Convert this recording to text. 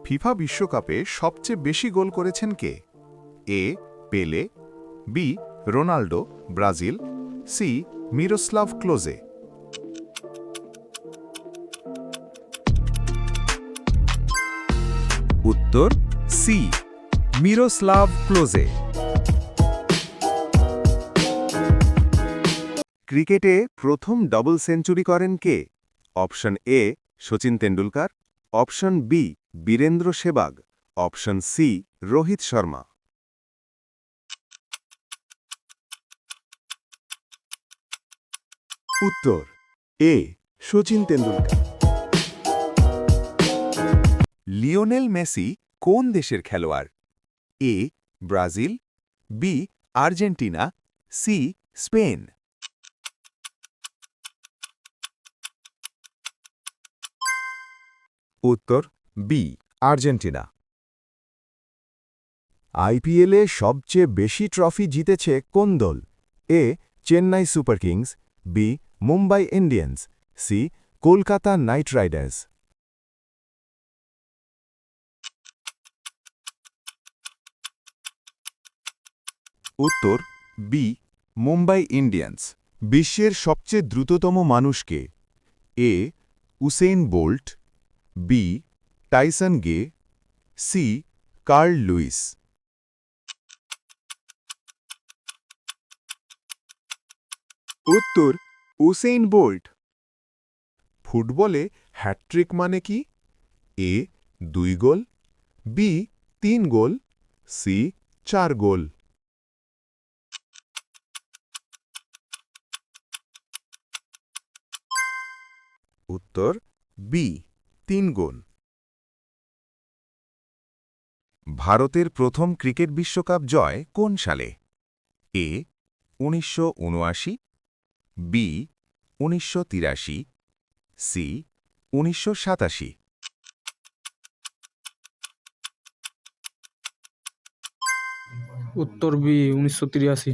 FIFA বিশ্বকাপে সবচেয়ে বেশি গোল করেছেন কে? A Pele, B Ronaldo Brazil, C Miroslav Klose. উত্তর সি মিরোস্লাভ ক্লোজে। ক্রিকেটে প্রথম ডাবল সেঞ্চুরি করেন কে? Option A Sachin Tendulkar, option B Virender Sehwag, option C Rohit Sharma. উত্তর A Sachin Tendulkar. Lionel Messi কোন দেশের খেলোয়াড়? A Brazil, B Argentina, C Spain. উত্তর বি আর্জেন্টিনা। আইপিএলে সবচেয়ে বেশি ট্রফি জিতেছে কোন দল? A Chennai Super Kings, B Mumbai Indians, C Kolkata Knight Riders. উত্তর বি মুম্বাই ইন্ডিয়ান্স। বিশ্বের সবচেয়ে দ্রুততম মানুষকে? এ উসেইন বোল্ট, বি টাইসন গে, সি কার্ল লুইস। উত্তর উসেইন বোল্ট। ফুটবলে হ্যাট্রিক মানে কি? এ 2 গোল, বি 3 গোল, সি 4 গোল। উত্তর বি 3 গোল। ভারতের প্রথম ক্রিকেট বিশ্বকাপ জয় কোন সালে? এ 1979, বি 1983, সি 1987। উত্তর বি 1983।